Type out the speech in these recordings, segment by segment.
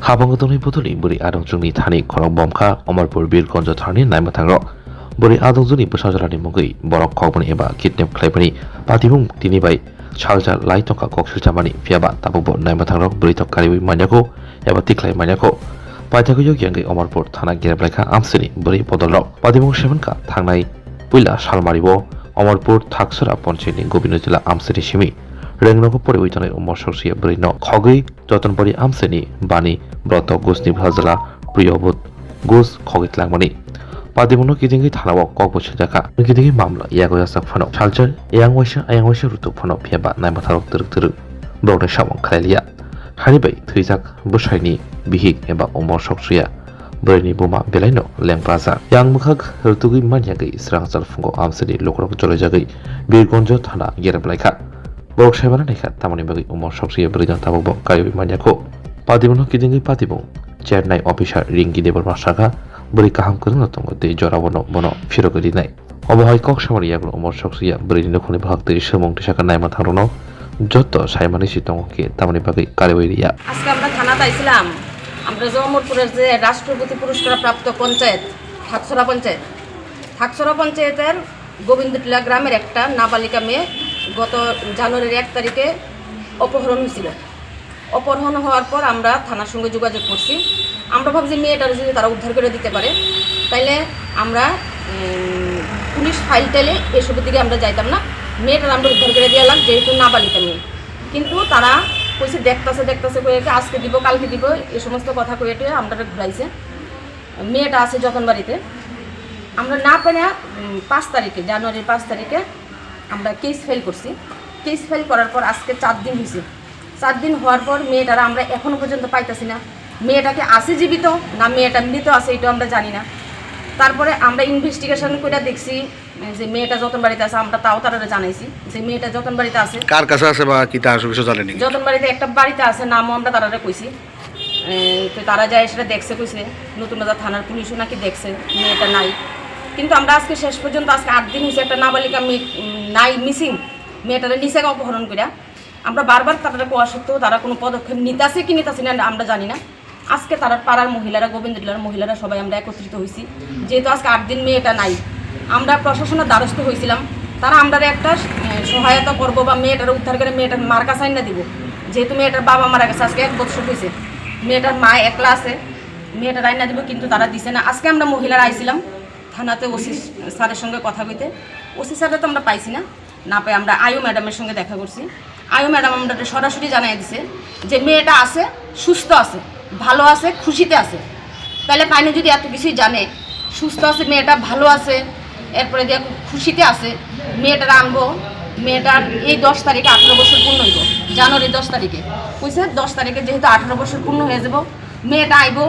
하방고동의 보돌이 무리 아동중니 타니 거럭 범카 어멀볼 빌건조 타니 나이마탕로 무리 아동중니 부사자라니 mog의 버럭 거분이 에바 키드냅 클레브니 바디붕 디니바이 charger laitongka koksilchamani fiaba tabubo naimatangrok buritok kariwi manyako eba tiklai manyako paithako yogyangei omarpur thana gereblekha amsini buri podolrok padimung sebenka thangnai puila salmaribo omarpur thaksara ponchini gobindo jila amsini simi rengnoko pore uitanai omorsoksia burino khogei jotonpori amsini bani broto gusni bhajala priyobut gus khogitlangmani পাদিমুনো কিদিঙ্গি থানাও ককবছে জাকা কিদিঙ্গি মামলা ইয়াগয়া সাকফানো সালচার ইয়াংওয়াইসা Rutu Fanon ফিয়াবা নাইমাথারক তরক ব্রনে সামং খাইলিয়া হারিবাই থৈজাক বসাইনি বিহিক এবা অমর সকসুয়া বরেনি বুমা বেলাইনো লেংপ্রাজা ইয়াংমুখাক রুতুগি মানিয়াগৈ স্রাংচাল ফুঙ্গো আমসেনি লোকরক চলে জাগৈ বীরগঞ্জ থানা গেরেবলাইখা বরক সাইবানা নাইখা তামানি বাগৈ অমর সকসুয়া বরিজন তাবব কায়বি মানিয়াকো পাদিমুনো কিদিঙ্গি পাদিবং Chennai officer রিঙ্গি দেবর মাসাকা beri kaham kurang atau de jora bono firogodi nai obohai kok samari yaglo omor soksia beri ni khoni bahag teri semong tisaka nai matharono joto saimani sitong ke tamani bagai কারিয়া আজকে আমরা থানাতে আইছিলাম আমরা জমরপুরের যে রাষ্ট্রপতি পুরস্কার প্রাপ্ত পঞ্চায়েত থাকছড়া পঞ্চায়েতের গোবিন্দটিলা গ্রামের একটা নাবালিকা মেয়ে গত জানুয়ারির 1 তারিখে অপহরণ হয়েছিল। অপহরণ হওয়ার পর আমরা থানার সঙ্গে যোগাযোগ করছি। আমরা ভাবছি মেয়েটার যদি তারা উদ্ধার করে দিতে পারে তাইলে আমরা পুলিশ ফাইল টাইলে এসবের দিকে আমরা যাইতাম না, মেয়েটার আমরা উদ্ধার করে দিয়ে এলাম যেহেতু নাবালিকা মেয়ে। কিন্তু তারা কইছে দেখতেছে কয়ে আজকে দিব কালকে দিব এই সমস্ত কথা কয়ে আমরা ঘুরাইছে। মেয়েটা আছে যতনবাড়িতে। আমরা না পেরে 5 তারিখে জানুয়ারির 5 তারিখে আমরা কেস ফাইল করছি। কেস ফাইল করার পর আজকে 4 দিন হয়েছে। 4 দিন হওয়ার পর মেয়েটারা আমরা এখনও পর্যন্ত পাইতেছি না। মেয়েটাকে আছে জীবিত না মেয়েটা মৃত আছে এটা আমরা জানি না। তারপরে আমরা ইনভেস্টিগেশন করে দেখছি যে মেয়েটা যতনবাড়িতে আছে, আমরা তাও তারা জানাইছি যে মেয়েটা যতনবাড়িতে আছে। কার কাছে আছে বা কি তার বিষয় জানেনি? যতনবাড়িতে একটা বাড়িতে আছে, নামও আমরা তারা কইছি। তো তারা যায় সেটা দেখছে, কইছে নতুন বাজার থানার পুলিশও নাকি দেখছে মেয়েটা নাই। কিন্তু আমরা আজকে শেষ পর্যন্ত আজকে 8 দিন হয়েছে একটা নাবালিকা মেয়ে নাই, মিসিং। মেয়েটারে নিচে অপহরণ করে আমরা বারবার তারা কোয়া সত্ত্বেও তারা কোনো পদক্ষেপ নিতেছে কি নিতেছে না আমরা জানি না। আজকে তারা পাড়ার মহিলারা, গোবিন্দটিলার মহিলারা সবাই আমরা একত্রিত হয়েছি। যেহেতু আজকে 8 দিন মেয়েটা নাই, আমরা প্রশাসনের দ্বারস্থ হয়েছিলাম। তারা আমরা একটা সহায়তা করবো বা মেয়েটার উদ্ধার করে মেয়েটার মার কাছে আইনা দিব। যেহেতু মেয়েটার বাবা মারা গেছে, আজকে 1 বছর হয়েছে, মেয়েটার মা একলা আছে, মেয়েটার আইনা দিব, কিন্তু তারা দিছে না। আজকে আমরা মহিলারা আইছিলাম থানাতে ওসি স্যারের সঙ্গে কথা কইতে। ওসি স্যারটা তো আমরা পাইছি না পাই আমরা আয়ু ম্যাডামের সঙ্গে দেখা করছি। আয়ু ম্যাডাম আমরা সরাসরি জানাই দিছে যে মেয়েটা আছে, সুস্থ আছে, ভালো আছে, খুশিতে আছে। তাহলে পাইনি যদি এত কিছুই জানে, সুস্থ আছে, মেয়েটা ভালো আছে, এরপরে দিয়ে খুশিতে আছে, মেয়েটার আনবো। মেয়েটার এই 10 তারিখে 18 বছর পূর্ণ হইব, জানুয়ারি 10 তারিখে কইছে। 10 তারিখে যেহেতু 18 বছর পূর্ণ হয়ে যাব, মেয়েটা আইবো,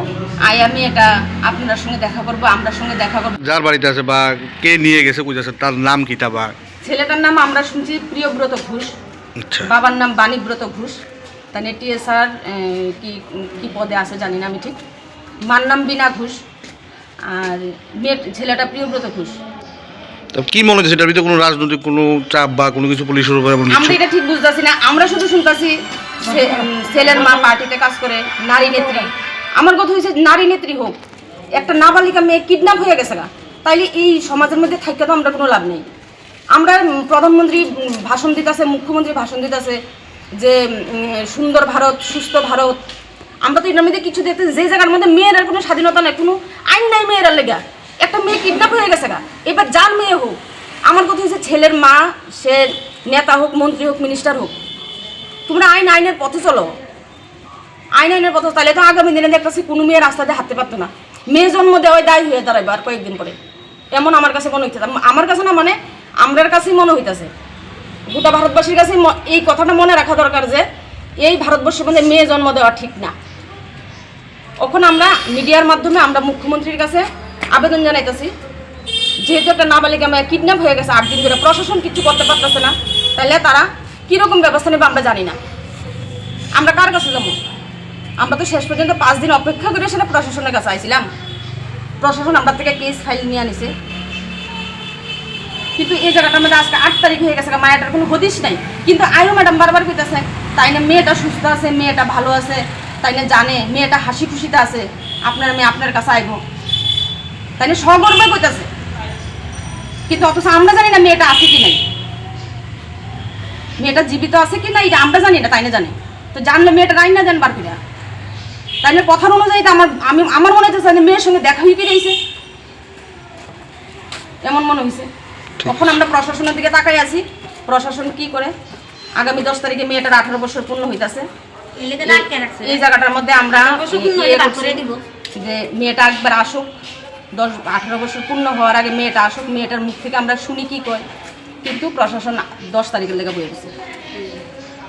আয়া মেয়েটা আপনার সঙ্গে দেখা করবো, আমরা সঙ্গে দেখা করবো। যার বাড়িতে আছে বা কে নিয়ে গেছে কইতাছে তার নাম কি? তা বা ছেলেটার নাম আমরা শুনছি প্রিয়ব্রত ঘোষ, আচ্ছা, বাবার নাম বাণীব্রত ঘোষ। তাই টিএসআর কি পদে আছে জানি না আমি ঠিক। মার নাম বিনা ঘোষ আর ছেলেটা প্রিয়ব্রত ঘোষ। তো কি মনে হচ্ছে এটার ভিতরে কোনো রাজনৈতিক কোনো চাপ বা কোনো কিছু পুলিশের উপরে? আমরা এটা ঠিক বুঝতেছি না। আমরা শুধু শুনতেছি ছেলের মা পার্টিতে কাজ করে, নারী নেত্রী। আমার কথা হয়েছে নারী নেত্রী হোক, একটা নাবালিকা মেয়ে কিডন্যাপ হয়ে গেছে না, তাইলে এই সমাজের মধ্যে থাকতে তো আমরা কোনো লাভ নেই। আমরা প্রধানমন্ত্রী ভাষণ দিতেছে, মুখ্যমন্ত্রী ভাষণ দিতেছে যে সুন্দর ভারত, সুস্থ ভারত। আমরা তো এটার মধ্যে কিছু দেখতে, যে জায়গার মধ্যে মেয়েরার কোনো স্বাধীনতা নেই, কোনো আইন নাই মেয়েরার লেগা। একটা মেয়ে কিডন্যাপ হয়ে গেছে গা, এবার যার মেয়ে হোক। আমার কথা হচ্ছে ছেলের মা, সে নেতা হোক, মন্ত্রী হোক, মিনিস্টার হোক, তোমরা আইনের পথে চলো, আইনের পথে। তাহলে তো আগামী দিনে দেখতেছি কোনো মেয়ে রাস্তাতে হাঁটতে পারতো না। মেয়ে জন্ম দেওয়াই দায়ী হয়ে দাঁড়াবে আর কয়েকদিন পরে, এমন আমার কাছে মনে হইতেছে। আমার কাছে না, মানে আমরার কাছেই মনে হইতেছে, গোটা ভারতবাসীর কাছে এই কথাটা মনে রাখা দরকার যে এই ভারতবর্ষের মধ্যে মেয়ে জন্ম দেওয়া ঠিক না। এখন আমরা মিডিয়ার মাধ্যমে আমরা মুখ্যমন্ত্রীর কাছে আবেদন জানাইতেছি, যেহেতু একটা নাবালিকা মেয়ে কিডন্যাপ হয়ে গেছে 8 দিন ধরে, প্রশাসন কিছু করতে পারতেছে না, তাহলে তারা কীরকম ব্যবস্থা নেবে আমরা জানি না। আমরা কার কাছে যাবো? আমরা তো শেষ পর্যন্ত 5 দিন অপেক্ষা করে সেটা প্রশাসনের কাছে আইছিলাম। প্রশাসন আমরা থেকে কেস ফাইল নিয়ে আনিছে, কিন্তু এই জায়গাটার মধ্যে আজকে 8 তারিখ হয়ে গেছে, মায়াটার কোনো হদিশ নাই। কিন্তু আয়ু ম্যাডাম বারবার কইতেছে তাই না মেয়েটা সুস্থ আছে, মেয়েটা ভালো আছে, তাই না জানে মেয়েটা হাসি খুশিতে আছে, আপনার মেয়ে আপনার কাছে আইব, তাই না সগর্বে কইতাছে, কিন্তু অথচ আমরা জানি না মেয়েটা আছে কি নাই, মেয়েটা জীবিত আছে কি না এটা আমরা জানি না, তাই না জানে। তো জানলে মেয়েটা রাই না জানবার কিনা, তাই না কথার অনুযায়ী তো আমার মনে হচ্ছে মেয়ের সঙ্গে দেখা হয়ে কি রয়েছে, এমন মনে হয়েছে। তখন আমরা প্রশাসনের দিকে তাকাই আছি, প্রশাসন কি করে আগামী 10 তারিখে মেয়েটার 18 বছর পূর্ণ হইতাছে, এই জায়গাটার মধ্যে আমরা যে মেয়েটা একবার আসুক, 18 বছর পূর্ণ হওয়ার আগে মেয়েটা আসুক, মেয়েটার মুখ থেকে আমরা শুনি কি কয়। কিন্তু প্রশাসন 10 তারিখের লেগে বয়ে গেছে,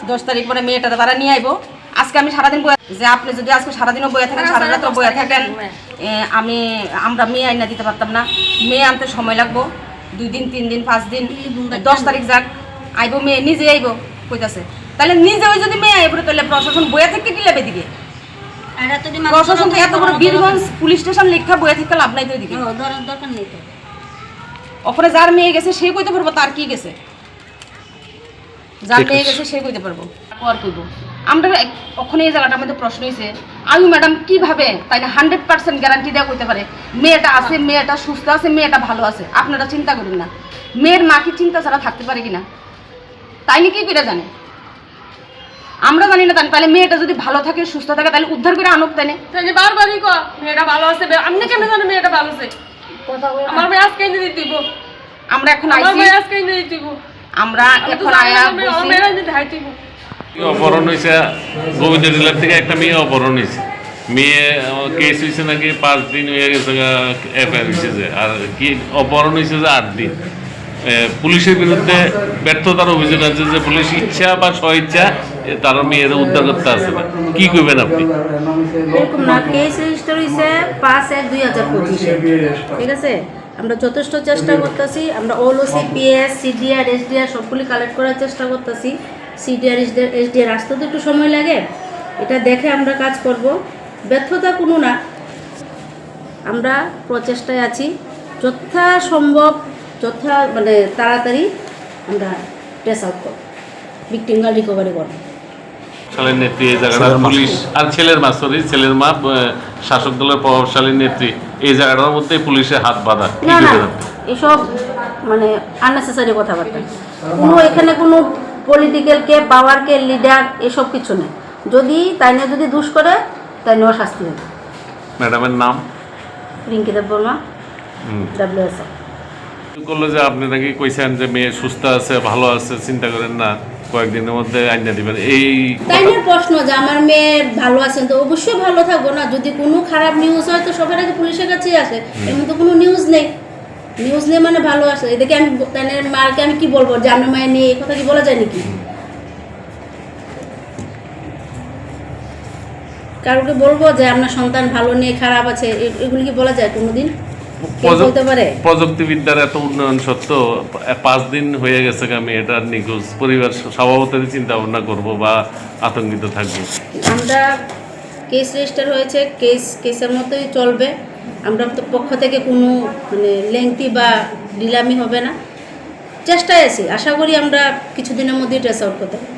10 তারিখ পরে মেয়েটা তারা নিয়ে আইব। আজকে আমি সারাদিন বয়ে, যে আপনি যদি আজকে সারাদিনও বয়ে থাকেন, সারা রাত বয়ে থাকেন, আমরা মেয়ে আইনা দিতে পারতাম না, মেয়ে আনতে সময় লাগবো 2 দিন 3 দিন 5 দিন। 10 তারিখ যাক আইব, মেয়ে নিজে আইব কইতাছে, তাহলে নিজে ওই যদি মেয়ে আইব তাহলে প্রশাসন বয়ে থেকে কি লেবে দিকে, প্রশাসন তো এত বড় বীরগঞ্জ পুলিশ স্টেশন লেখা বয়ে থেকে লাভ নাই তো এদিকে। ওখানে যার মেয়ে গেছে সে কইতে পারবো তার কি গেছে, যার মেয়ে গেছে সে কইতে পারবো আর কইব। আমরা ওখানে এই জায়গাটার মধ্যে প্রশ্ন হয়েছে আয়ু ম্যাডাম কিভাবে তাই না 100% গ্যারান্টি দেওয়া কইতে পারে মেয়েটা আছে, মেয়েটা সুস্থ আছে, মেয়েটা ভালো আছে। আপনারা চিন্তা করেন না মেয়ের মা কি চিন্তা ছাড়া থাকতে পারে কিনা, তাই নাকি করে জানে, আমরা জানি না। তাহলে মেয়েটা যদি ভালো থাকে সুস্থ থাকে তাহলে উদ্ধার করে আনুক, তাই না? তাই বারবারই কো মেয়েটা ভালো আছে, আপনি কেমনে জানেন মেয়েটা ভালো আছে? আমার মেয়ে আজকে এনে দিব, আমরা এখন আইছি, আমার মেয়ে আজকে এনে দিব, আমরা এখন আয়া বলছি মেয়েরা এনে দেখাই দিব। অপহরণ হয়েছে গোবিন্দ ডিলার থেকে, একটা মেয়ে অপহরণ হয়েছে, মেয়ে কেস হয়েছে নাকি 5 দিন হয়ে গেছে, এফআইআর হয়েছে যে, আর কি অপহরণ হয়েছে যে 8 দিন। পুলিশের বিরুদ্ধে ব্যর্থতার অভিযোগ আছে যে পুলিশ ইচ্ছা বা স্বইচ্ছা তার মেয়েরা উদ্ধার করতে আসে না, কি করবেন আপনি? এরকম না, কেস রেজিস্টার হয়েছে 5/1/2025, ঠিক আছে। আমরা যথেষ্ট চেষ্টা করতেছি, আমরা ওলওসি পিএস সিডিআর এসডিআর সবগুলি কালেক্ট করার চেষ্টা করতেছি। সিডিআর এসডিআর আসতে তো একটু সময় লাগে, এটা দেখে আমরা কাজ করব, ব্যর্থতা কোনো না, আমরা প্রচেষ্টায় আছি, যথাসম্ভব মানে তাড়াতাড়ি আমরা ট্রেস আউট করব, ভিকটিম রিকভারি করব। শালীন নেত্রী এই জায়গাটা পুলিশ আর ছেলের মা, ছেলের মা শাসক দলের প্রভাবশালী নেত্রী, এই জায়গাটার মধ্যে পুলিশের হাত বাঁধা, না না এসব মানে আননেসেসারি কথাবার্তা, কোনো এখানে কোনো পলিটিক্যাল কে পাওয়ার কে লিডার এসব কিছু নেই। যদি তাই না যদি দুষ করে তাই নেওয়া শাস্তি হবে। ম্যাডামের নাম রিঙ্কি দেব বর্মা, WSO। করলো যে আপনি নাকি কইছেন যে মেয়ে সুস্থ আছে, ভালো আছে, চিন্তা করেন না, কয়েকদিনের মধ্যে আইনা দিবেন, এই তাই না প্রশ্ন যে আমার মেয়ে ভালো আছেন, তো অবশ্যই ভালো থাকবো না। যদি কোনো খারাপ নিউজ হয় তো সবার আগে পুলিশের কাছেই আসে, এমন তো কোনো নিউজ নেই, নিউজ নেই মানে ভালো আসে। এদিকে আমি তাই না মারকে আমি কি বলবো যে আমার মায়ের নিয়ে এই কথা কি বলা যায় নাকি? কারোকে বলবো যে আপনার সন্তান ভালো নেই খারাপ আছে, এগুলি কি বলা যায় কোনোদিন? বলতে পারে? প্রযুক্তিবিদ্যার এত উন্নয়ন সত্ত্বেও 5 দিন হয়ে গেছে আমি এটার নিখোঁজ, পরিবার স্বভাবতই চিন্তা ভাবনা করবো বা আতঙ্কিত থাকবো। আমরা কেস রেজিস্টার হয়েছে, কেসের মতোই চলবে। আমরা তো পক্ষ থেকে কোনো মানে লেংথি বা ঢিলামি হবে না, চেষ্টায় আছি, আশা করি আমরা কিছুদিনের মধ্যেই ট্রেস আউট করতে পারব।